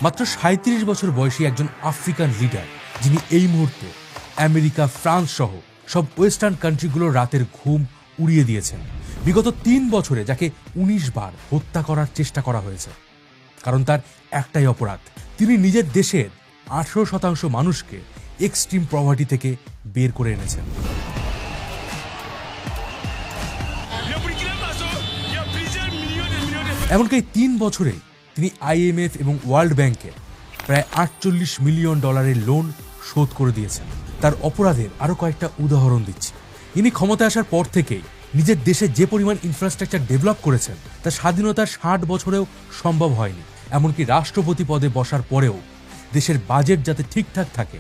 মাত্র ৩৭ বছর বয়সী একজন আফ্রিকান লিডার, যিনি এই মুহূর্তে আমেরিকা, ফ্রান্স সহ সব ওয়েস্টার্ন কান্ট্রিগুলোর রাতের ঘুম উড়িয়ে দিয়েছেন। বিগত ৩ বছরে যাকে ১৯ বার হত্যা করার চেষ্টা করা হয়েছে। কারণ তার একটাই অপরাধ, তিনি নিজের দেশের ১৮% মানুষকে এক্সট্রিম পভার্টি থেকে বের করে এনেছেন। এমনকি ৩ বছরেই তিনি IMF এবং ওয়ার্ল্ড ব্যাংকের প্রায় $৪৮ মিলিয়ন লোন শোধ করে দিয়েছেন। তার অপরাধের আরও কয়েকটা উদাহরণ দিচ্ছি। ইনি ক্ষমতায় আসার পর থেকেই নিজের দেশে যে পরিমাণ ইনফ্রাস্ট্রাকচার ডেভেলপ করেছেন তা স্বাধীনতার ৬০ বছরেও সম্ভব হয়নি। এমনকি রাষ্ট্রপতি পদে বসার পরেও দেশের বাজেট যাতে ঠিকঠাক থাকে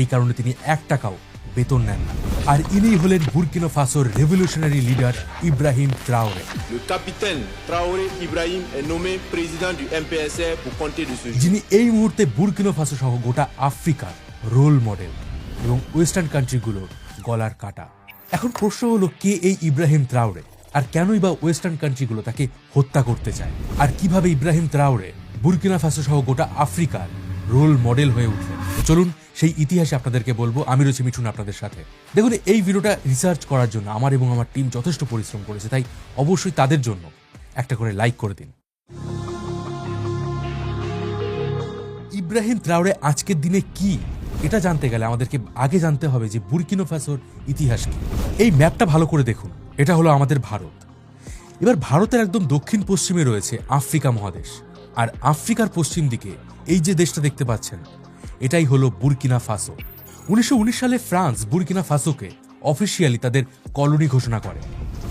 এই কারণে তিনি ১ টাকাও বেতন নেন না। আর ইনি হলেন বুর্কিনা ফাসোর রেভলিউশনারি লিডার ইব্রাহিম ট্রাওরে। যিনি এই মুহূর্তে বুর্কিনা ফাসো সহ গোটা আফ্রিকার রোল মডেল এবং ওয়েস্টার্ন কান্ট্রিগুলোর গলার কাটা। এখন প্রশ্ন হলো, কে এই ইব্রাহিম ট্রাওরে, আর কেনই বা ওয়েস্টার্ন কান্ট্রিগুলো তাকে হত্যা করতে চায়, আর কিভাবে ইব্রাহিম ট্রাওরে বুর্কিনা ফাসো সহ গোটা আফ্রিকার রোল মডেল হয়ে উঠলেন। চলুন সেই ইতিহাসে আপনাদেরকে বলবো। আমি রয়েছি মিঠুন আপনাদের সাথে। দেখুন, এই ভিডিওটা রিসার্চ করার জন্য আমার এবং আমার টিম যথেষ্ট পরিশ্রম করেছে, তাই অবশ্যই তাদের জন্য একটা করে লাইক করে দিন। ইব্রাহিম ট্রাওরে আজকের দিনে কি, এটা জানতে গেলে আমাদেরকে আগে জানতে হবে যে বুর্কিনা ফাসোর ইতিহাস কি। এই ম্যাপটা ভালো করে দেখুন, এটা হলো আমাদের ভারত। এবার ভারতের একদম দক্ষিণ পশ্চিমে রয়েছে আফ্রিকা মহাদেশ, আর আফ্রিকার পশ্চিম দিকে এই যে দেশটা দেখতে পাচ্ছেন এটাই হলো বুর্কিনা ফাসো। ১৯১৯ সালে ফ্রান্স বুর্কিনা ফাসোকে অফিসিয়ালি তাদের কলোনি ঘোষণা করে,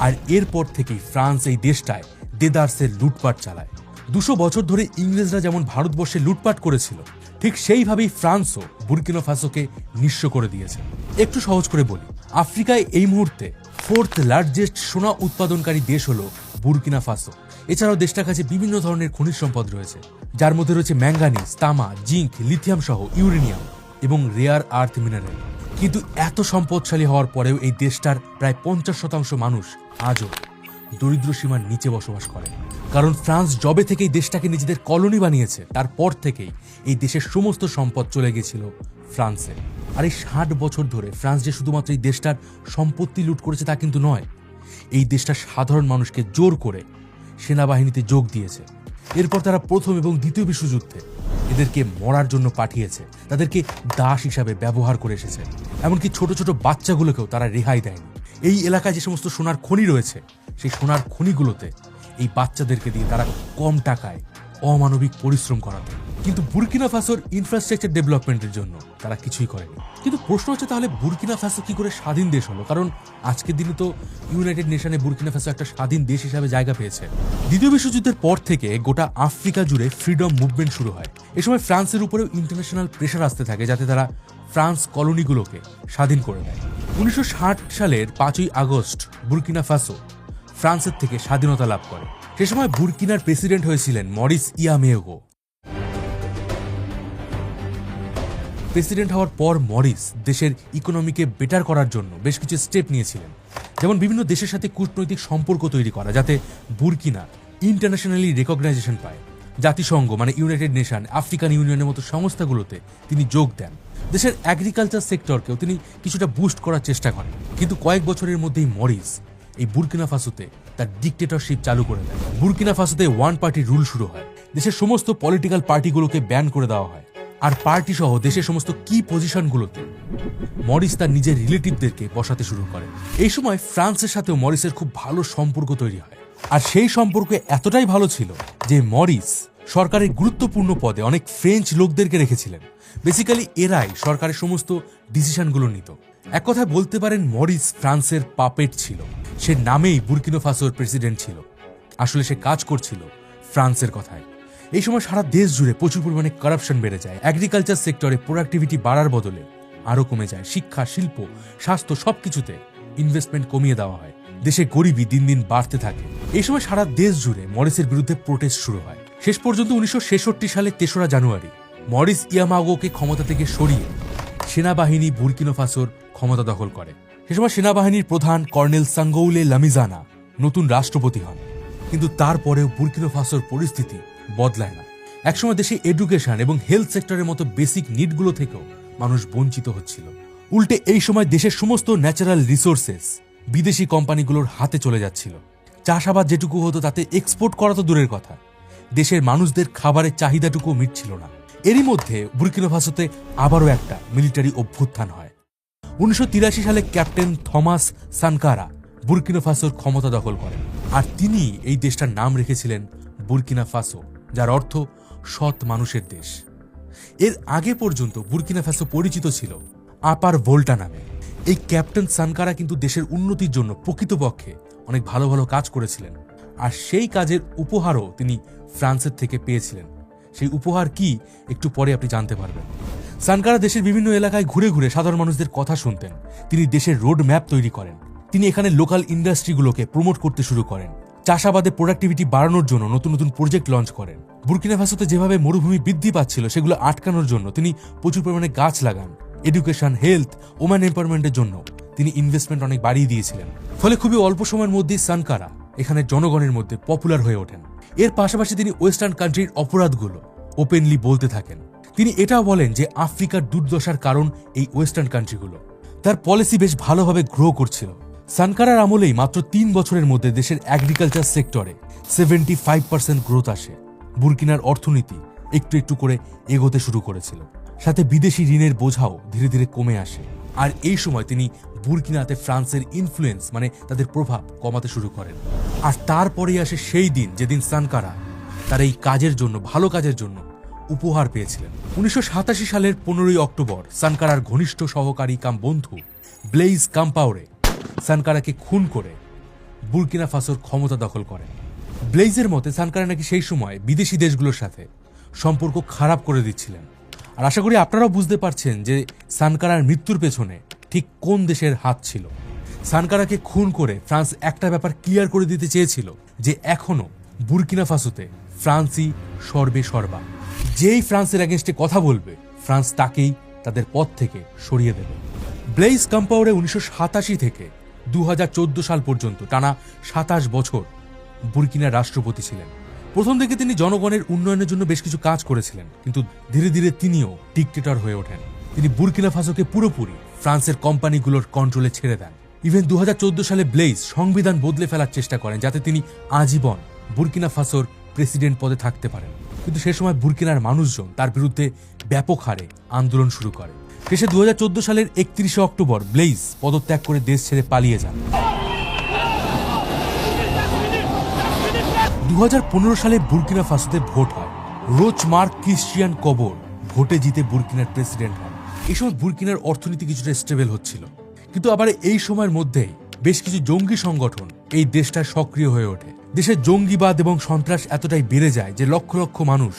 আর এরপর থেকেই ফ্রান্স এই দেশটায় দেদারসের লুটপাট চালায়। ২০০ বছর ধরে ইংরেজরা যেমন ভারতবর্ষে লুটপাট করেছিল, ঠিক সেইভাবেই ফ্রান্সও বুর্কিনা ফাসোকে নিঃস্ব করে দিয়েছে। একটু সহজ করে বলি, আফ্রিকায় এই মুহূর্তে 4th লার্জেস্ট সোনা উৎপাদনকারী দেশ হলো বুর্কিনা ফাসো। এছাড়াও দেশটার কাছে বিভিন্ন ধরনের খনিজ সম্পদ রয়েছে, যার মধ্যে রয়েছে ম্যাঙ্গানিজ, তামা, জিঙ্ক, লিথিয়াম সহ ইউরেনিয়াম এবং রেয়ার আর্থ মিনারেল। কিন্তু এত সম্পদশালী হওয়ার পরেও এই দেশটার প্রায় ৫০% মানুষ আজও দরিদ্র সীমার নিচে বসবাস করে। কারণ ফ্রান্স যবে থেকে এই দেশটাকে নিজেদের কলোনি বানিয়েছে তারপর থেকেই এই দেশের সমস্ত সম্পদ চলে গেছিল ফ্রান্সে। আর এই ৬০ বছর ধরে ফ্রান্স যে শুধুমাত্র এই দেশটার সম্পত্তি লুট করেছে তা কিন্তু নয়, এই দেশটার সাধারণ মানুষকে জোর করে সেনাবাহিনীতে যোগ দিয়েছে। এরপর তারা প্রথম এবং দ্বিতীয় বিশ্বযুদ্ধে এদেরকে মরার জন্য পাঠিয়েছে, তাদেরকে দাস হিসাবে ব্যবহার করে এসেছে। এমনকি ছোট ছোট বাচ্চাগুলোকেও তারা রেহাই দেয়নি। এই এলাকায় যে সমস্ত সোনার খনি রয়েছে সেই সোনার খনিগুলোতে এই বাচ্চাদেরকে দিয়ে তারা কম টাকায় অমানবিক পরিশ্রম করাতো। কিন্তু বুর্কিনা ফাসোর ইনফ্রাস্ট্রাকচার ডেভেলপমেন্টের জন্য তারা কিছুই করেনি। কিন্তু প্রশ্ন হচ্ছে, তাহলে বুর্কিনা ফাসো কি করে স্বাধীন দেশ হলো? কারণ আজকের দিনে তো ইউনাইটেড নেশনে বুর্কিনা ফাসো একটা স্বাধীন দেশ হিসাবে জায়গা পেয়েছে। দ্বিতীয় বিশ্বযুদ্ধের পর থেকে গোটা আফ্রিকা জুড়ে ফ্রিডম মুভমেন্ট শুরু হয়। এ সময় ফ্রান্সের উপরেও ইন্টারন্যাশনাল প্রেশার আসতে থাকে যাতে তারা ফ্রান্স কলোনিগুলোকে স্বাধীন করে দেয়। ১৯৬০ সালের ৫ই আগস্ট বুর্কিনা ফাসো ফ্রান্সের থেকে স্বাধীনতা লাভ করে। সে সময় বুর্কিনার প্রেসিডেন্ট হয়েছিলেন মরিস ইয়ামেগো। প্রেসিডেন্ট হওয়ার পর মরিস দেশের ইকোনমিকে বেটার করার জন্য বেশ কিছু স্টেপ নিয়েছিলেন, যেমন বিভিন্ন দেশের সাথে কূটনৈতিক সম্পর্ক তৈরি করা যাতে বুর্কিনা ইন্টারন্যাশনালি রেকগনাইজেশন পায়। জাতিসংঘ মানে ইউনাইটেড নেশন, আফ্রিকান ইউনিয়নের মতো সংস্থাগুলোতে তিনি যোগ দেন। দেশের এগ্রিকালচার সেক্টরকেও তিনি কিছুটা বুস্ট করার চেষ্টা করেন। কিন্তু কয়েক বছরের মধ্যেই মরিস এই বুর্কিনা ফাসোতে তার ডিক্টেটরশিপ চালু করে দেয়। বুর্কিনা ফাসোতে ওয়ান পার্টি রুল শুরু হয়। দেশের সমস্ত পলিটিক্যাল পার্টিগুলোকে ব্যান করে দেওয়া হয়, আর পার্টি সহ দেশের সমস্ত কি পজিশনগুলোতে মরিস তার নিজের রিলেটিভদেরকে বসাতে শুরু করে। এই সময় ফ্রান্সের সাথেও মরিসের খুব ভালো সম্পর্ক তৈরি হয়, আর সেই সম্পর্ক এতটাই ভালো ছিল যে মরিস সরকারের গুরুত্বপূর্ণ পদে অনেক ফ্রেঞ্চ লোকদেরকে রেখেছিলেন। বেসিক্যালি এরাই সরকারের সমস্ত ডিসিশনগুলো নিত। এক কথায় বলতে পারেন মরিস ফ্রান্সের পাপেট ছিল। সে নামেই বুর্কিনা ফাসোর প্রেসিডেন্ট ছিল, আসলে সে কাজ করছিল ফ্রান্সের কথায়। এই সময় সারা দেশ জুড়ে প্রচুর পরিমাণে কারাপশন বেড়ে যায়। এগ্রিকালচার সেক্টরে প্রোডাক্টিভিটি বাড়ার বদলে আরও কমে যায়। শিক্ষা, শিল্প, স্বাস্থ্য সবকিছুতে ইনভেস্টমেন্ট কমিয়ে দেওয়া হয়। দেশে গরিবি দিন দিন বাড়তে থাকে। এই সময় সারা দেশ জুড়ে মরিসের বিরুদ্ধে প্রোটেস্ট শুরু হয়। শেষ পর্যন্ত ১৯৬৬ সালে ৩রা জানুয়ারি মরিস ইয়ামাগোকে ক্ষমতা থেকে সরিয়ে সেনাবাহিনী বুর্কিনা ফাসোর ক্ষমতা দখল করে। সে সময় সেনাবাহিনীর প্রধান কর্নেল সাঙ্গৌলে লামিজানা নতুন রাষ্ট্রপতি হন। কিন্তু তারপরেও বুর্কিনা ফাসোর পরিস্থিতি বদলায় না। একসময় দেশে এডুকেশন এবং হেলথ সেক্টরের মতো বেসিক নিডগুলো থেকেও মানুষ বঞ্চিত হচ্ছিল। উল্টে এই সময় দেশের সমস্ত ন্যাচারাল রিসোর্সেস বিদেশি কোম্পানিগুলোর হাতে চলে যাচ্ছিল। চাষাবাদ যেটুকু হতো তাতে এক্সপোর্ট করা তো দূরের কথা, দেশের মানুষদের খাবারের চাহিদাটুকু মিটছিল না। এরই মধ্যে বুর্কিনা ফাসোতে আবারও একটা মিলিটারি অভ্যুত্থান হয়। 1983 সালে ক্যাপ্টেন থমাস সানকারা বুর্কিনা ফাসোর ক্ষমতা দখল করেন, আর তিনি এই দেশটার নাম রেখেছিলেন বুর্কিনা ফাসো, যার অর্থ সৎ মানুষের দেশ। এর আগে পর্যন্ত বুর্কিনা ফাসো পরিচিত ছিল আপার ভোল্টা নামে। এই ক্যাপ্টেন সানকারা কিন্তু দেশের উন্নতির জন্য প্রকৃতপক্ষে অনেক ভালো ভালো কাজ করেছিলেন, আর সেই কাজের উপহারও তিনি ফ্রান্সের থেকে পেয়েছিলেন। সেই উপহার কি একটু পরে আপনি জানতে পারবেন। সানকারা দেশের বিভিন্ন এলাকায় ঘুরে ঘুরে সাধারণ মানুষদের কথা শুনতেন। তিনি দেশের রোড ম্যাপ তৈরি করেন। তিনি এখানে লোকাল ইন্ডাস্ট্রিগুলোকে প্রমোট করতে শুরু করেন। চাষাবাদে প্রোডাক্টিভিটি বাড়ানোর জন্য নতুন নতুন প্রজেক্ট লঞ্চ করেন। বুর্কিনা ফাসোতে যেভাবে মরুভূমি বৃদ্ধি পাচ্ছিল সেগুলো আটকানোর জন্য তিনি প্রচুর পরিমাণে গাছ লাগান। এডুকেশন, হেলথ, ওম্যান এম্পাওয়ারমেন্টের জন্য তিনি ইনভেস্টমেন্ট অনেক বাড়িয়ে দিয়েছিলেন। ফলে খুবই অল্প সময়ের মধ্যেই সানকারা এখানে জনগণের মধ্যে পপুলার হয়ে ওঠেন। এর পাশাপাশি তিনি ওয়েস্টার্ন কান্ট্রির অপরাধগুলো ওপেনলি বলতে থাকেন। তিনি এটাও বলেন যে আফ্রিকার দুর্দশার কারণ এই ওয়েস্টার্ন কান্ট্রিগুলো। তার পলিসি বেশ ভালোভাবে গ্রো করছিল। সানকারার আমলেই মাত্র 3 বছরের মধ্যে দেশের এগ্রিকালচার সেক্টরে 75% গ্রোথ আসে। বুর্কিনার অর্থনীতি একটু একটু করে এগোতে শুরু করেছিল, সাথে বিদেশি ঋণের বোঝাও ধীরে ধীরে কমে আসে। আর এই সময় তিনি বুর্কিনাতে ফ্রান্সের ইনফ্লুয়েন্স মানে তাদের প্রভাব কমাতে শুরু করেন। আর তারপরেই আসে সেই দিন যেদিন সানকারা তার এই কাজের জন্য, ভালো কাজের জন্য উপহার পেয়েছিলেন। 1987 সালের 15 অক্টোবর সানকারার ঘনিষ্ঠ সহকারী কাম বন্ধু ব্লেইজ কাম্পাওরে সানকারাকে খুন করে বুর্কিনা ফাসোর ক্ষমতা দখল করেন। ব্লেইজের মতে সানকারা নাকি সেই সময় বিদেশি দেশগুলোর সাথে সম্পর্ক খারাপ করে দিচ্ছিলেন। আর আশা করি আপনারাও বুঝতে পারছেন যে সানকারার মৃত্যুর পেছনে ঠিক কোন দেশের হাত ছিল। সানকারাকে খুন করে ফ্রান্স একটা ব্যাপার ক্লিয়ার করে দিতে চেয়েছিল যে এখনো বুর্কিনা ফাসোতে ফ্রান্সই সর্বে সর্বা। যেই ফ্রান্সের এগেনস্টে কথা বলবে ফ্রান্স তাকেই তাদের পথ থেকে সরিয়ে দেবে। ব্লেইজ কাম্পাওরে 1987 থেকে 2014 সাল পর্যন্ত টানা 27 বছর বুর্কিনার রাষ্ট্রপতি ছিলেন। প্রথম থেকে তিনি জনগণের উন্নয়নের জন্য বেশ কিছু কাজ করেছিলেন, কিন্তু ধীরে ধীরে তিনিও ডিক্টেটর হয়ে ওঠেন। তিনি বুর্কিনা ফাসোকে পুরোপুরি ফ্রান্সের কোম্পানিগুলোর কন্ট্রোলে ছেড়ে দেন। ইভেন 2014 সালে ব্লেইজ সংবিধান বদলে ফেলার চেষ্টা করেন যাতে তিনি আজীবন বুর্কিনা ফাসোর প্রেসিডেন্ট পদে থাকতে পারেন। কিন্তু সে সময় বুর্কিনার মানুষজন তার বিরুদ্ধে ব্যাপক হারে আন্দোলন শুরু করে। শেষে 2014 সালের 31 অক্টোবর ব্লেইজ পদত্যাগ করে দেশ ছেড়ে পালিয়ে যান। 2015 সালে বুর্কিনা ফাসোতে ভোট হয়। রোচ মার্ক ক্রিশ্চিয়ান কবর ভোটে জিতে বুর্কিনার প্রেসিডেন্ট হন। এই সময় বুর্কিনার অর্থনীতি কিছুটা স্টেবল হচ্ছিল, কিন্তু আবার এই সময়ের মধ্যেই বেশ কিছু জঙ্গি সংগঠন এই দেশটা সক্রিয় হয়ে ওঠে। দেশের জঙ্গিবাদ এবং সন্ত্রাস এতটাই বেড়ে যায় যে লক্ষ লক্ষ মানুষ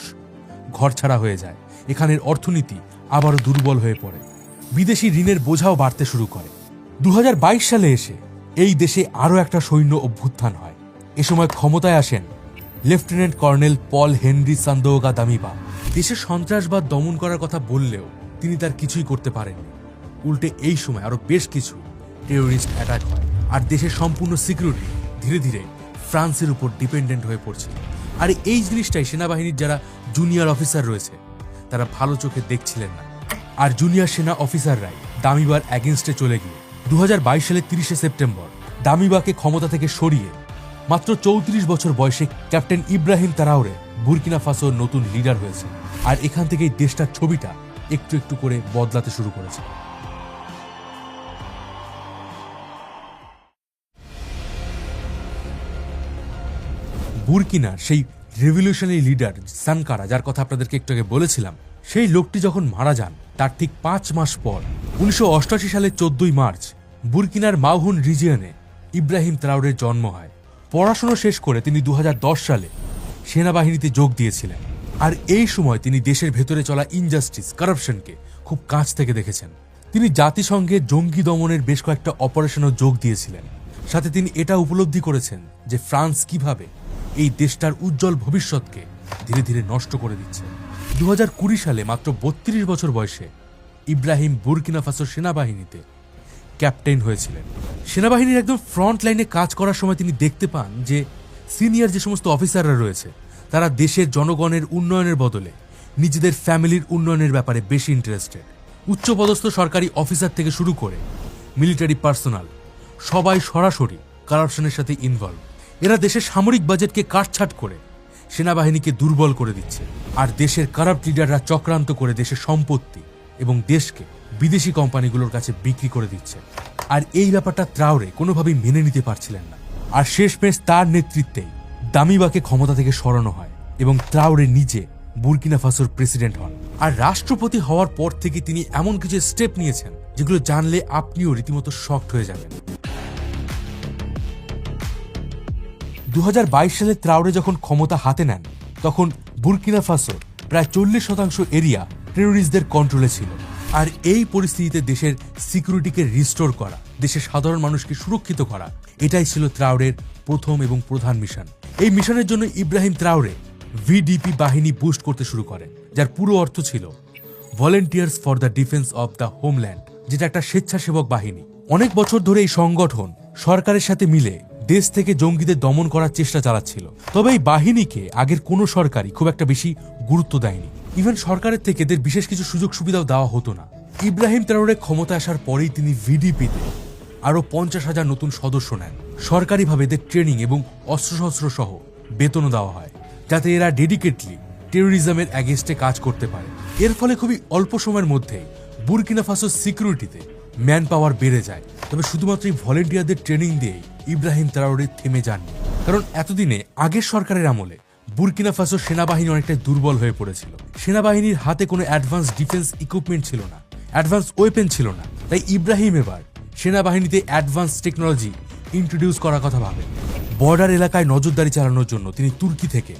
ঘরছাড়া হয়ে যায়। এখানের অর্থনীতি আবারও দুর্বল হয়ে পড়ে। বিদেশি ঋণের বোঝাও বাড়তে শুরু করে। 2022 সালে এসে এই দেশে আরও একটা সৈন্য অভ্যুত্থান হয়। এ সময় ক্ষমতায় আসেন লেফটেন্যান্ট কর্নেল পল হেনরি সান্দোগা দামিবা। দেশের সন্ত্রাসবাদ দমন করার কথা বললেও তিনি তার কিছুই করতে পারেননি। উল্টে এই সময় আরো বেশ কিছু টেরোরিস্ট অ্যাটাক হয়, আর দেশের সম্পূর্ণ সিকিউরিটি ধীরে ধীরে ফ্রান্সের উপর ডিপেন্ডেন্ট হয়ে পড়ছে। আর এই জিনিসটাই সেনাবাহিনীর যারা জুনিয়র অফিসার রয়েছে তারা ভালো চোখে দেখছিলেন না। আর জুনিয়র সেনা অফিসাররাই দামিবার অ্যাগেনস্টে চলে গিয়ে 2022 সালের 30 সেপ্টেম্বর দামিবাকে ক্ষমতা থেকে সরিয়ে মাত্র 34 বছর বয়সে ক্যাপ্টেন ইব্রাহিম তারাওরে বুর্কিনা ফাসোর নতুন লিডার হয়েছে। আর এখান থেকেই দেশটার ছবিটা একটু একটু করে বদলাতে শুরু করেছে। বুর্কিনার সেই রেভলিউশনারি লিডার সানকারা, যার কথা আপনাদেরকে একটু আগে বলেছিলাম, সেই লোকটি যখন মারা যান তার ঠিক 5 মাস পর 1988 সালের 14 মার্চ বুর্কিনার মাউহুন রিজিয়নে ইব্রাহিম তারাওরের জন্ম হয়। পড়াশোনা শেষ করে তিনি 2010 সালে সেনাবাহিনীতে যোগ দিয়েছিলেন। আর এই সময় তিনি দেশের ভেতরে চলা ইনজাস্টিস, কারাপশনকে খুব কাছ থেকে দেখেছেন। তিনি জাতিসংঘের জঙ্গি দমনের বেশ কয়েকটা অপারেশনও যোগ দিয়েছিলেন। সাথে তিনি এটা উপলব্ধি করেছেন যে ফ্রান্স কিভাবে এই দেশটার উজ্জ্বল ভবিষ্যৎকে ধীরে ধীরে নষ্ট করে দিচ্ছে। 2020 সালে মাত্র 32 বছর বয়সে ইব্রাহিম বুর্কিনা ফাসো সেনাবাহিনীতে ক্যাপ্টেন হয়েছিলেন। সেনাবাহিনীর একদম ফ্রন্ট লাইনে কাজ করার সময় তিনি দেখতে পান যে সিনিয়র যে সমস্ত অফিসাররা রয়েছে তারা দেশের জনগণের উন্নয়নের বদলে নিজেদের ফ্যামিলির উন্নয়নের ব্যাপারে বেশি ইন্টারেস্টেড। উচ্চপদস্থ সরকারি অফিসার থেকে শুরু করে মিলিটারি পার্সোনাল সবাই সরাসরি কারাপশনের সাথে ইনভলভ। এরা দেশের সামরিক বাজেটকে কাটছাট করে সেনাবাহিনীকে দুর্বল করে দিচ্ছে, আর দেশের কারাপ্ট লিডাররা চক্রান্ত করে দেশের সম্পত্তি এবং দেশকে বিদেশি কোম্পানিগুলোর কাছে বিক্রি করে দিচ্ছে। আর এই ব্যাপারটা ত্রাওরে কোনোভাবেই মেনে নিতে পারছিলেন না। আর শেষমেশ তার নেতৃত্বেই দামিবাকে ক্ষমতা থেকে সরানো হয় এবং ত্রাওরে নিজে বুরকিনা ফাসোর প্রেসিডেন্ট হন। আর রাষ্ট্রপতি হওয়ার পর থেকে তিনি এমন কিছু স্টেপ নিয়েছেন যেগুলো জানলে আপনিও রীতিমতো শকড হয়ে যাবেন। 2022 সালে ত্রাওরে যখন ক্ষমতা হাতে নেন তখন বুরকিনা ফাসোর প্রায় 40% এরিয়া টেরোরিস্টদের কন্ট্রোলে ছিল। আর এই পরিস্থিতিতে দেশের সিকিউরিটিকে রিস্টোর করা, দেশের সাধারণ মানুষকে সুরক্ষিত করা, এটাই ছিল ত্রাওরের প্রথম এবং প্রধান মিশন। এই মিশনের জন্য ইব্রাহিম ত্রাওরে ভিডিপি বাহিনী বুস্ট করতে শুরু করেন, যার পুরো অর্থ ছিল volunteers for the defence of the homeland, যেটা একটা স্বেচ্ছাসেবক বাহিনী। অনেক বছর ধরে এই সংগঠন সরকারের সাথে মিলে দেশ থেকে জঙ্গিদের দমন করার চেষ্টা চালাচ্ছিল। তবে এই বাহিনীকে আগের কোনো সরকারই খুব একটা বেশি গুরুত্ব দেয়নি। ইভেন সরকারের থেকে এদের বিশেষ কিছু সুযোগ সুবিধাও দেওয়া হতো না। ইব্রাহিম ত্রাওরে ক্ষমতা আসার পরেই তিনি ভিডিপিতে আরও 50,000 নতুন সদস্য নেন। সরকারিভাবে এদের ট্রেনিং এবং অস্ত্রশস্ত্র সহ বেতনও দেওয়া হয়, যাতে এরা ডেডিকেটলি টেরোরিজমের অ্যাগেনস্টে কাজ করতে পারে। এর ফলে খুবই অল্প সময়ের মধ্যেই বুরকিনা ফাসোর সিকিউরিটিতে ম্যান পাওয়ার বেড়ে যায়। তবে শুধুমাত্র এই ভলেন্টিয়ারদের ট্রেনিং দিয়েই ইব্রাহিম ত্রাওরে থেমে যাননি, কারণ এতদিনে আগের সরকারের আমলে বুরকিনা ফাসোর সেনাবাহিনী অনেকটাই দুর্বল হয়ে পড়েছিল। সেনাবাহিনীর হাতে কোনো অ্যাডভান্স ডিফেন্স ইকুইপমেন্ট ছিল না, অ্যাডভান্স ওয়েপেন ছিল না। তাই ইব্রাহিম এবার সেনাবাহিনীতে অ্যাডভান্স টেকনোলজি ইন্ট্রোডিউস করার কথা ভাবেন। বর্ডার এলাকায় নজরদারি চালানোর জন্য তিনি তুর্কি থেকে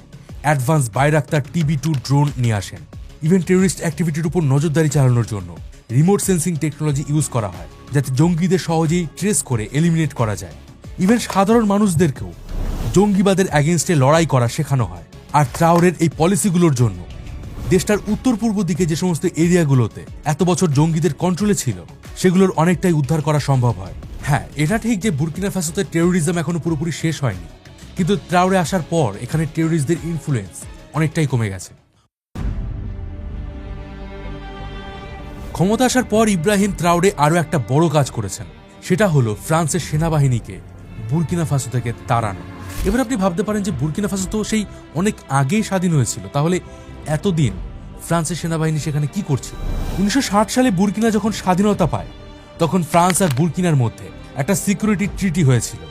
অ্যাডভান্স বাইরাক্তার TB2 ড্রোন নিয়ে আসেন। ইভেন টেররিস্ট অ্যাক্টিভিটির উপর নজরদারি চালানোর জন্য রিমোট সেন্সিং টেকনোলজি ইউজ করা হয়, যাতে জঙ্গিদের সহজেই ট্রেস করে এলিমিনেট করা যায়। ইভেন সাধারণ মানুষদেরকেও জঙ্গিবাদের অ্যাগেনস্টে লড়াই করা শেখানো হয়। আর ত্রাওরের এই পলিসিগুলোর জন্য দেশটার উত্তর পূর্ব দিকে যে সমস্ত এরিয়াগুলোতে এত বছর জঙ্গিদের কন্ট্রোলে ছিল, সেগুলোর অনেকটাই উদ্ধার করা সম্ভব হয়। হ্যাঁ, এটা ঠিক যে বুরকিনা ফাসোতে টেরোরিজম এখনো পুরোপুরি শেষ হয়নি, কিন্তু ত্রাওরে আসার পর এখানে টেরোরিস্টদের ইনফ্লুয়েন্স অনেকটাই কমে গেছে। ক্ষমতা আসার পর ইব্রাহিম ত্রাওরে আরও একটা বড় কাজ করেছেন, সেটা হলো ফ্রান্সের সেনাবাহিনীকে বুরকিনা ফাসো থেকে তাড়ানো। এবার আপনি ভাবতে পারেন যে বুরকিনা ফাসো তো সেই অনেক আগেই স্বাধীন হয়েছিল, তাহলে এতদিন ফ্রান্সের সেনাবাহিনী সেখানে কি করছিল? 1960 সালে বুরকিনা যখন স্বাধীনতা পায়, তখন ফ্রান্স আর বুরকিনার মধ্যে একটা সিকিউরিটি ট্রিটি হয়েছিল।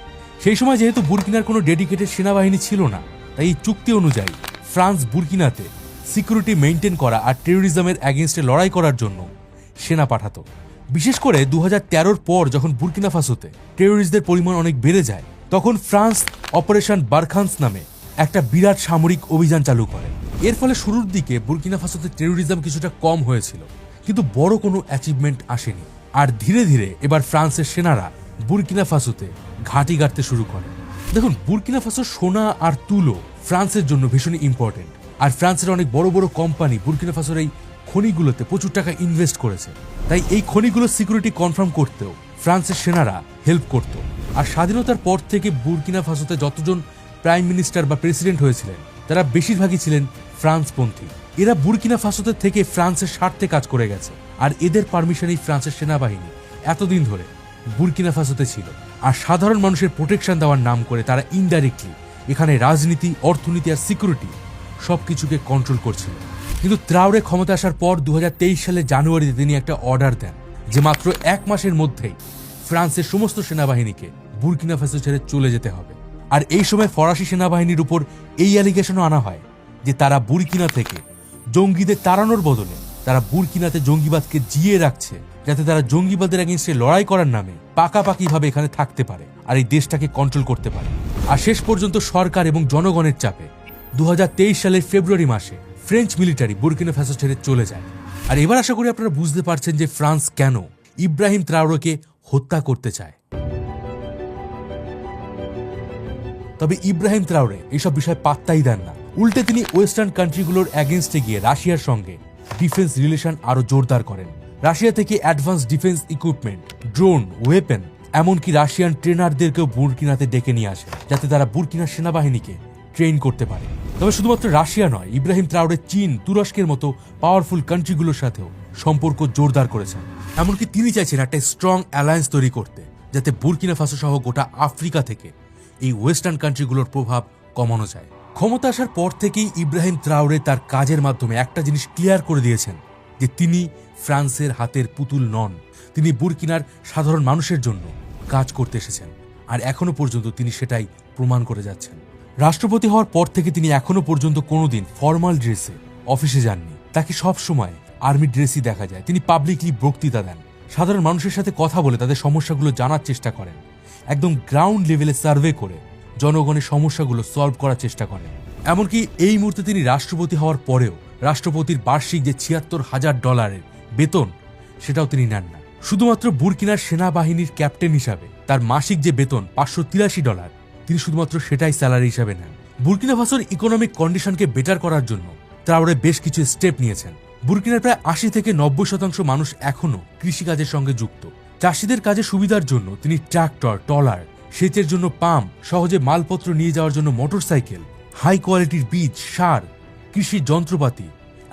সেই সময় যেহেতু বুরকিনার কোনো ডেডিকেটেড সেনাবাহিনী ছিল না, তাই এই চুক্তি অনুযায়ী ফ্রান্স বুরকিনাতে সিকিউরিটি মেইনটেইন করা আর টেরোরিজমের অ্যাগেনস্টে লড়াই করার জন্য সেনা পাঠাতো। বিশেষ করে 2013 পর যখন বুরকিনা ফাসোতে টেরোরিস্টদের পরিমাণ অনেক বেড়ে যায়, তখন ফ্রান্স অপারেশন বারখান্স নামে একটা বিরাট সামরিক অভিযান চালু করে। এর ফলে শুরুর দিকে বুরকিনা ফাসোতে টেরোরিজম কিছুটা কম হয়েছিল, কিন্তু বড় কোনো অ্যাচিভমেন্ট আসেনি। আর ধীরে ধীরে এবার ফ্রান্সের সেনারা বুরকিনা ফাসোতে ঘাঁটি গাড়তে শুরু করে। দেখুন, বুরকিনা ফাসোর সোনা আর তুলো ফ্রান্সের জন্য ভীষণই ইম্পর্টেন্ট। আর ফ্রান্সের অনেক বড় বড় কোম্পানি বুরকিনা ফাসোর এই খনিগুলোতে প্রচুর টাকা ইনভেস্ট করেছে। তাই এই খনিগুলোর সিকিউরিটি কনফার্ম করতেও ফ্রান্সের সেনারা হেল্প করত। আর স্বাধীনতার পর থেকে বুরকিনা ফাসোতে যতজন প্রাইম মিনিস্টার বা প্রেসিডেন্ট হয়েছিলেন, তারা বেশিরভাগই ছিলেন ফ্রান্সপন্থী। এরা বুরকিনা ফাসোতে থেকে ফ্রান্সের স্বার্থে কাজ করে গেছে, আর এদের পারমিশনেই ফ্রান্সের সেনাবাহিনী এতদিন ধরে বুরকিনা ফাসোতে ছিল। আর সাধারণ মানুষের প্রোটেকশন দেওয়ার নাম করে তারা ইনডাইরেক্টলি এখানে রাজনীতি, অর্থনীতি আর সিকিউরিটি সবকিছুকে কন্ট্রোল করছিল। কিন্তু ত্রাওরে ক্ষমতা আসার পর 2023 সালের জানুয়ারিতে তিনি একটা অর্ডার দেন যে মাত্র 1 মাসের মধ্যেই ফ্রান্সের সমস্ত সেনাবাহিনীকে বুরকিনা ফাসো ছেড়ে চলে যেতে হবে। আর এই সময় ফরাসি সেনাবাহিনীর উপর এই অ্যালিগেশনও আনা হয় যে তারা বুরকিনা থেকে জঙ্গিদের তাড়ানোর বদলে তারা বুরকিনাতে জঙ্গিবাদকে জিয়ে রাখছে, যাতে তারা জঙ্গিবাদের এগেইনস্টে লড়াই করার নামে পাকাপাকিভাবে এখানে থাকতে পারে আর এই দেশটাকে কন্ট্রোল করতে পারে। আর শেষ পর্যন্ত সরকার এবং জনগণের চাপে 2023 সালের ফেব্রুয়ারি মাসে ফ্রেঞ্চ মিলিটারি বুরকিনা ফাসো ছেড়ে চলে যায়। আর এবার আশা করি আপনারা বুঝতে পারছেন যে ফ্রান্স কেন ইব্রাহিম ত্রাওরেকে হত্যা করতে চায়। তবে ইব্রাহিম ত্রাওরে এইসব বিষয়ে পাত্তাই দেন না। উল্টে তিনি ওয়েস্টার্ন কান্ট্রিগুলোর অ্যাগেনস্টে গিয়ে রাশিয়ার সঙ্গে ডিফেন্স রিলেশন আরো জোরদার করেন। রাশিয়া থেকে advance defence equipment, drone, weapon, এমনকি রাশিয়ান ট্রেনারদেরকেও বুরকিনাতে ডেকে নিয়ে আসে, যাতে তারা বুরকিনার সেনাবাহিনীকে ট্রেন করতে পারে। তবে শুধুমাত্র রাশিয়া নয়, ইব্রাহিম ত্রাওরে চীন, তুরস্কের মতো পাওয়ারফুল কান্ট্রিগুলোর সাথেও সম্পর্ক জোরদার করেছেন। এমনকি তিনি চাইছেন একটা স্ট্রং অ্যালায়েন্স তৈরি করতে, যাতে বুর্কিনা ফাসো সহ গোটা আফ্রিকা থেকে এই ওয়েস্টার্ন কান্ট্রিগুলোর প্রভাব কমানো যায়। ক্ষমতা আসার পর থেকেই ইব্রাহিম ত্রাওরে তার কাজের মাধ্যমে একটা জিনিস ক্লিয়ার করে দিয়েছেন, যে তিনি ফ্রান্সের হাতের পুতুল নন। তিনি বুর্কিনার সাধারণ মানুষের জন্য কাজ করতে এসেছেন, আর এখনো পর্যন্ত তিনি সেটাই প্রমাণ করে যাচ্ছেন। রাষ্ট্রপতি হওয়ার পর থেকে তিনি এখনো পর্যন্ত কোনোদিন ফর্মাল ড্রেসে অফিসে যাননি। তাকে সব সময় আর্মি ড্রেসই দেখা যায়। তিনি পাবলিকলি বক্তৃতা দেন, সাধারণ মানুষের সাথে কথা বলে তাদের সমস্যাগুলো জানার চেষ্টা করেন, একদম গ্রাউন্ড লেভেলে সার্ভে করে জনগণের সমস্যাগুলো সলভ করার চেষ্টা করেন। এমনকি এই মুহূর্তে তিনি রাষ্ট্রপতি হওয়ার পরেও রাষ্ট্রপতির বার্ষিক যে $৭৬,০০০ বেতন, সেটাও তিনি নেন না। শুধুমাত্র বুর্কিনার সেনাবাহিনীর ক্যাপ্টেন হিসাবে তার মাসিক যে বেতন $৫৮৩, তিনি শুধুমাত্র সেটাই স্যালারি হিসাবে নেন। বুর্কিনা ফাসোর ইকোনমিক কন্ডিশনকে বেটার করার জন্য ট্রাওরে বেশ কিছু স্টেপ নিয়েছেন। বুর্কিনার প্রায় ৮০ থেকে ৯০% মানুষ এখনও কৃষিকাজের সঙ্গে যুক্ত। চাষিদের কাজে সুবিধার জন্য তিনি ট্রাক্টর, ট্রলার, সেচের জন্য পাম্প, সহজে মালপত্র নিয়ে যাওয়ার জন্য মোটরসাইকেল, হাই কোয়ালিটির বীজ, সার, কৃষি যন্ত্রপাতি,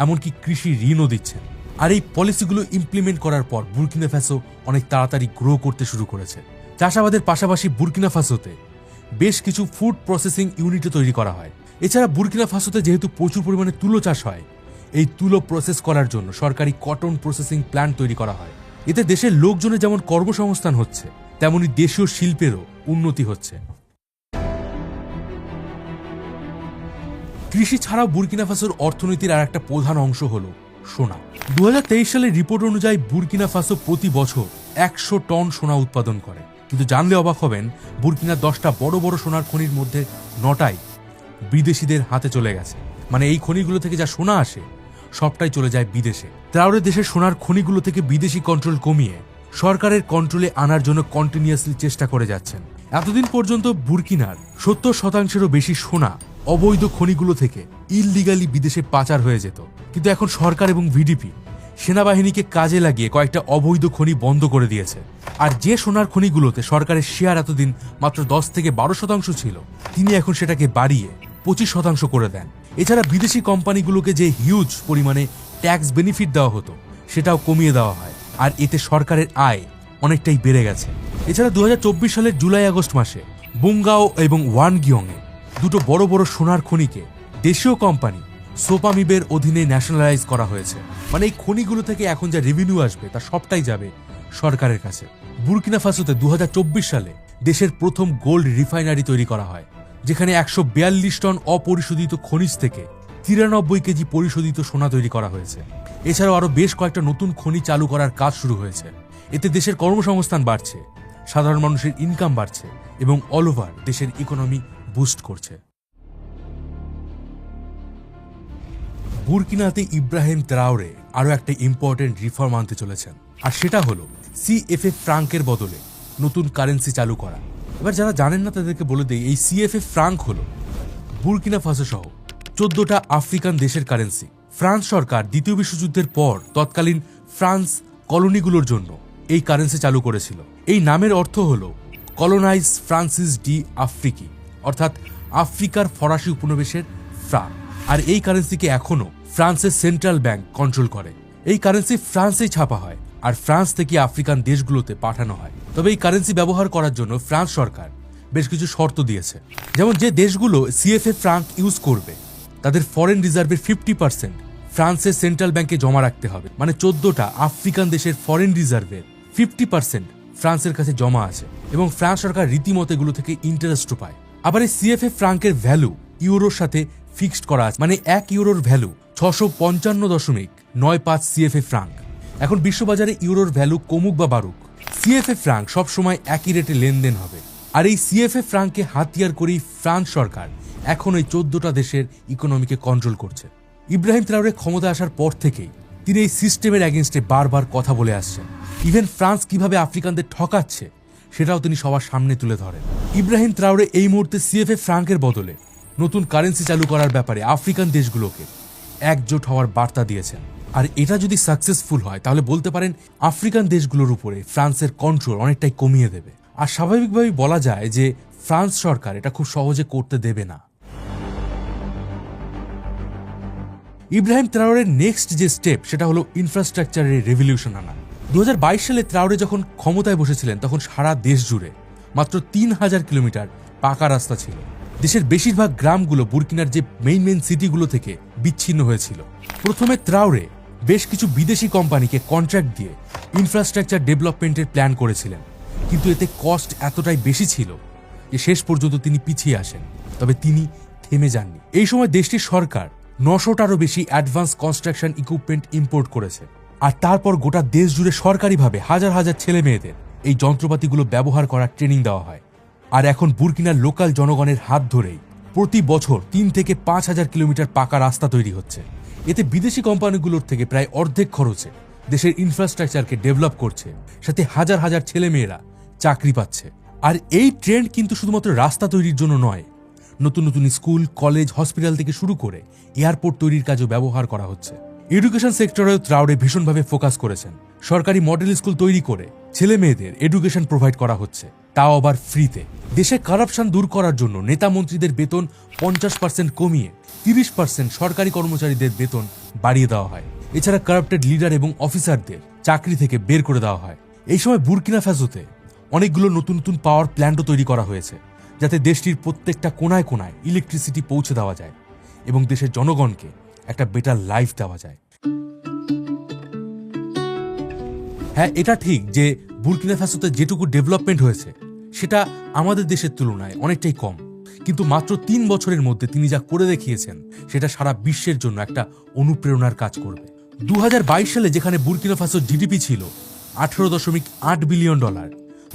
এমনকি কৃষি ঋণও দিচ্ছেন। আর এই পলিসিগুলো ইমপ্লিমেন্ট করার পর বুর্কিনা ফাসো অনেক তাড়াতাড়ি গ্রো করতে শুরু করেছে। চাষাবাদের পাশাপাশি বুর্কিনা ফাসোতে বেশ কিছু ফুড প্রসেসিং ইউনিটও তৈরি করা হয়। এছাড়া বুর্কিনা ফাসোতে যেহেতু প্রচুর পরিমাণে তুলো চাষ হয়, এই তুলো প্রসেস করার জন্য সরকারি কটন প্রসেসিং প্ল্যান্ট তৈরি করা হয়। এতে দেশের লোকজনের যেমন কর্মসংস্থান হচ্ছে, তেমনি দেশীয় শিল্পেরও উন্নতি হচ্ছে। কৃষি ছাড়াও বুর্কিনা ফাসোর অর্থনীতির আর একটা প্রধান অংশ হল সোনা। 2023 সালের রিপোর্ট অনুযায়ী বুর্কিনা ফাসো প্রতি বছর 100 টন সোনা উৎপাদন করে। কিন্তু জানলে অবাক হবেন, বুর্কিনার 10টা বড় বড় সোনার খনির মধ্যে 9টাই বিদেশিদের হাতে চলে গেছে। মানে এই খনিগুলো থেকে যা সোনা আসে সবটাই চলে যায় বিদেশে। ট্রাওরে দেশের সোনার খনিগুলো থেকে বিদেশি কন্ট্রোল কমিয়ে সরকারের কন্ট্রোলে আনার জন্য কন্টিনিউয়াসলি চেষ্টা করে যাচ্ছেন। এতদিন পর্যন্ত বুর্কিনার 70%-এরও বেশি সোনা অবৈধ খনিগুলো থেকে ইললিগালি বিদেশে পাচার হয়ে যেত। কিন্তু এখন সরকার এবং ভিডিপি সেনাবাহিনীকে কাজে লাগিয়ে কয়েকটা অবৈধ খনি বন্ধ করে দিয়েছে। আর যে সোনার খনিগুলোতে সরকারের শেয়ার এতদিন মাত্র 10 থেকে 12% ছিল, তিনি এখন সেটাকে বাড়িয়ে 25% করে দেন। এছাড়া বিদেশি কোম্পানিগুলোকে যে হিউজ পরিমাণে ট্যাক্স বেনিফিট দেওয়া হতো, সেটাও কমিয়ে দেওয়া হয়। আর এতে সরকারের আয় অনেকটাই বেড়ে গেছে। এছাড়া 2024 সালের জুলাই-আগস্ট মাসে বুঙ্গাও এবং ওয়ানগিয়ংয়ে দুটো বড় বড় সোনার খনিকে দেশীয় কোম্পানি সোপামিবের অধীনে ন্যাশনালাইজ করা হয়েছে। মানে এই খনিগুলো থেকে এখন যা রেভিনিউ আসবে তা সবটাই যাবে সরকারের কাছে। বুর্কিনা ফাসোতে 2024 সালে দেশের প্রথম গোল্ড রিফাইনারি তৈরি করা হয়, যেখানে 142 টন অপরিশোধিত খনিজ থেকে 93 কেজি পরিশোধিত সোনা তৈরি করা হয়েছে। এছাড়াও আরও বেশ কয়েকটা নতুন খনি চালু করার কাজ শুরু হয়েছে। এতে দেশের কর্মসংস্থান বাড়ছে, সাধারণ মানুষের ইনকাম বাড়ছে এবং অল ওভার দেশের ইকোনমি বুস্ট করছে। বুর্কিনাতে ইব্রাহিম ত্রাওরে আরও একটা ইম্পর্টেন্ট রিফর্ম আনতে চলেছেন, আর সেটা হলো সিএফএ ফ্রাঙ্কের বদলে নতুন কারেন্সি চালু করা। এবার যারা জানেন না তাদেরকে বলে দেই, এই সিএফএ ফ্রাঙ্ক হলো বুর্কিনা ফাসো সহ 14টা আফ্রিকান দেশের কারেন্সি। ফ্রান্স সরকার দ্বিতীয় বিশ্বযুদ্ধের পর তৎকালীন ফ্রান্স কলোনিগুলোর জন্য এই কারেন্সি চালু করেছিল। এই নামের অর্থ হলো কলোনাইজ ফ্রান্সিস ডি আফ্রিকি, অর্থাৎ আফ্রিকার ফরাসি উপনিবেশের ফ্রা। আর এই কারেন্সিকে এখনো ফ্রান্সের সেন্ট্রাল ব্যাংক কন্ট্রোল করে। এই কারেন্সি ফ্রান্সেই ছাপা হয় আর ফ্রান্স থেকে আফ্রিকান দেশগুলোতে পাঠানো হয়। তবে এই কারেন্সি ব্যবহার করার জন্য ফ্রান্স সরকার বেশ কিছু শর্ত দিয়েছে। যেমন যে দেশগুলো সিএফএ ফ্রাঙ্ক ইউজ করবে তাদের ফরেন রিজার্ভের 50% ফ্রান্সের সেন্ট্রাল ব্যাংকে জমা রাখতে হবে। মানে 14টা আফ্রিকান দেশের ফরেন রিজার্ভের 50% ফ্রান্সের কাছে জমা আছে এবং ফ্রান্স সরকার রীতিমতো এগুলো থেকে ইন্টারেস্টও পায়। আবার এই সিএফএ ফ্রাঙ্কের ভ্যালু ইউরোর সাথে ফিক্সড করা আছে, মানে 1 ইউরোর ভ্যালু 655.95 সিএফএ ফ্রাঙ্ক। এখন বিশ্ববাজারে ইউরোর ভ্যালু কমুক বা বাড়ুক, সিএফএ ফ্রাঙ্ক সবসময় একই রেটে লেনদেন হবে। আর এই সিএফএ ফ্রাঙ্ককে হাতিয়ার করেই ফ্রান্স সরকার এখন এই 14টা দেশের ইকোনমিকে কন্ট্রোল করছে। ইব্রাহিম ত্রাওরে ক্ষমতা আসার পর থেকেই তিনি এই সিস্টেমের অ্যাগেনস্টে বারবার কথা বলে আসছেন। ইভেন ফ্রান্স কিভাবে আফ্রিকানদের ঠকাচ্ছে সেটাও তিনি সবার সামনে তুলে ধরেন। ইব্রাহিম ত্রাওরে এই মুহূর্তে সিএফএ ফ্রাঙ্কের বদলে নতুন কারেন্সি চালু করার ব্যাপারে আফ্রিকান দেশগুলোকে একজোট হওয়ার বার্তা দিয়েছেন। আর এটা যদি সাকসেসফুল হয় তাহলে বলতে পারেন আফ্রিকান দেশগুলোর উপরে ফ্রান্সের কন্ট্রোল অনেকটাই কমিয়ে দেবে। আর স্বাভাবিকভাবেই বলা যায় যে ফ্রান্স সরকার এটা খুব সহজে করতে দেবে না। ইব্রাহিম ট্রাওরের নেক্সট যে স্টেপ সেটা হলো ইনফ্রাস্ট্রাকচারের রেভলিউশন আনা। 2022 সালে ট্রাওরে যখন ক্ষমতায় বসেছিলেন তখন সারা দেশ জুড়ে মাত্র 3000 কিলোমিটার পাকা রাস্তা ছিল। দেশের বেশিরভাগ গ্রামগুলো বুরকিনার যে মেইন সিটিগুলো থেকে বিচ্ছিন্ন হয়েছিল। প্রথমে ট্রাওরে বেশ কিছু বিদেশি কোম্পানিকে কন্ট্রাক্ট দিয়ে ইনফ্রাস্ট্রাকচার ডেভেলপমেন্টের প্ল্যান করেছিলেন, কিন্তু এতে কস্ট এতটাই বেশি ছিল যে শেষ পর্যন্ত তিনি পিছিয়ে আসেন। তবে তিনি থেমে যাননি। এই সময় দেশটির সরকার 900টারও বেশি অ্যাডভান্স কনস্ট্রাকশন ইকুইপমেন্ট ইম্পোর্ট করেছে। আর তারপর গোটা দেশ জুড়ে সরকারিভাবে হাজার হাজার ছেলে মেয়েদের এই যন্ত্রপাতিগুলো ব্যবহার করার ট্রেনিং দেওয়া হয়। আর এখন বুরকিনার লোকাল জনগণের হাত ধরেই প্রতি বছর 3 থেকে 5,000 কিলোমিটার পাকা রাস্তা তৈরি হচ্ছে। এতে বিদেশি কোম্পানিগুলোর থেকে প্রায় অর্ধেক খরচে দেশের ইনফ্রাস্ট্রাকচারকে ডেভেলপ করছে, সাথে হাজার হাজার ছেলেমেয়েরা চাকরি পাচ্ছে। আর এই ট্রেন্ড কিন্তু শুধুমাত্র রাস্তা তৈরির জন্য নয়, নতুন নতুন স্কুল, কলেজ, হসপিটাল থেকে শুরু করে এয়ারপোর্ট তৈরির কাজও ব্যবহার করা হচ্ছে। এডুকেশন সেক্টরেও ট্রাওরে ভীষণভাবে ফোকাস করেছেন। সরকারি মডেল স্কুল তৈরি করে ছেলে মেয়েদের এডুকেশন প্রোভাইড করা হচ্ছে, তাও আবার ফ্রিতে। দেশে কারাপশন দূর করার জন্য নেতা মন্ত্রীদের বেতন 50% কমিয়ে 30% সরকারি কর্মচারীদের বেতন বাড়িয়ে দেওয়া হয়। এছাড়া কারাপ্টেড লিডার এবং অফিসারদের চাকরি থেকে বের করে দেওয়া হয়। এই সময় বুরকিনা ফ্যাসোতে অনেকগুলো নতুন নতুন পাওয়ার প্ল্যান্টও তৈরি করা হয়েছে, যাতে দেশটির প্রত্যেকটা কোনায় কোনায় ইলেকট্রিসিটি পৌঁছে দেওয়া যায় এবং দেশের জনগণকে একটা বেটার লাইফ দেওয়া যায়। হ্যাঁ, এটা ঠিক যে বুরকিনা ফ্যাসোতে যেটুকু ডেভেলপমেন্ট হয়েছে সেটা আমাদের দেশের তুলনায় অনেকটাই কম, কিন্তু মাত্র 3 বছরের মধ্যে তিনি যা করে দেখিয়েছেন সেটা সারা বিশ্বের জন্য একটা অনুপ্রেরণার কাজ করবে। 2022 সালে যেখানে বুরকিনা ফ্যাসোর জিডিপি ছিল $18.8 বিলিয়ন,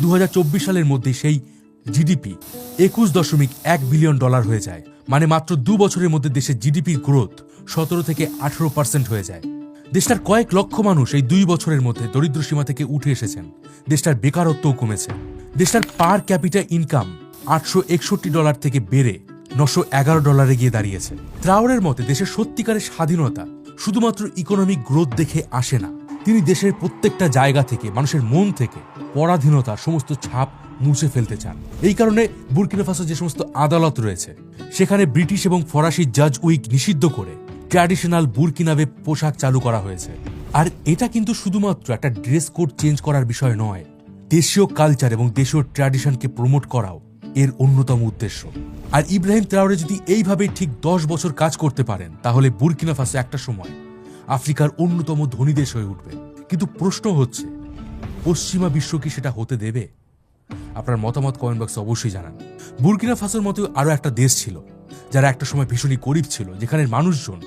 2024 সালের মধ্যে সেই জিডিপি $21.1 বিলিয়ন হয়ে যায়। মানে মাত্র 2 বছরের মধ্যে দেশের জিডিপির গ্রোথ 17 থেকে 18% হয়ে যায়। দেশটার কয়েক লক্ষ মানুষ এই 2 বছরের মধ্যে দরিদ্র সীমা থেকে উঠে এসেছেন। দেশটার বেকারত্বও কমেছে। দেশটার পার ক্যাপিটা ইনকাম $861 থেকে বেড়ে $911 গিয়ে দাঁড়িয়েছে। ট্রাওরের মতে দেশের সত্যিকারের স্বাধীনতা শুধুমাত্র ইকোনমিক গ্রোথ দেখে আসে না। তিনি দেশের প্রত্যেকটা জায়গা থেকে, মানুষের মন থেকে পরাধীনতার সমস্ত ছাপ মুছে ফেলতে চান। এই কারণে বুরকিনা ফাসো যে সমস্ত আদালত রয়েছে সেখানে ব্রিটিশ এবং ফরাসি জাজ উইক নিষিদ্ধ করে ট্র্যাডিশনাল বুরকিনাবে পোশাক চালু করা হয়েছে। আর এটা কিন্তু শুধুমাত্র একটা ড্রেস কোড চেঞ্জ করার বিষয় নয়, দেশীয় কালচার এবং দেশীয় ট্র্যাডিশনকে প্রমোট করাও এর অন্যতম উদ্দেশ্য। আর ইব্রাহিম ট্রাওরে যদি এইভাবে ঠিক 10 বছর কাজ করতে পারেন, তাহলে বুরকিনা ফাসো একটা সময় আফ্রিকার অন্যতম ধনী দেশ হয়ে উঠবে। কিন্তু প্রশ্ন হচ্ছে, পশ্চিমা বিশ্ব কি সেটা হতে দেবে? আপনার মতামত কমেন্ট বক্সে অবশ্যই জানান। বুরকিনা ফাসোর মতো আরও একটা দেশ ছিল যারা একটা সময় ভীষণই গরিব ছিল, যেখানে মানুষজন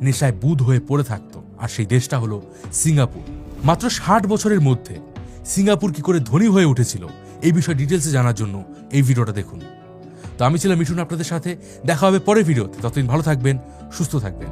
নেশায় বুঁদ হয়ে পড়ে থাকত। আর সেই দেশটা হলো সিঙ্গাপুর। মাত্র 60 বছরের মধ্যে সিঙ্গাপুর কি করে ধনী হয়ে উঠেছিল, এই বিষয়ে ডিটেলসে জানার জন্য এই ভিডিওটা দেখুন। তো আমি ছিলাম মিঠুন আপনাদের সাথে। দেখা হবে পরের ভিডিওতে। ততদিন ভালো থাকবেন, সুস্থ থাকবেন।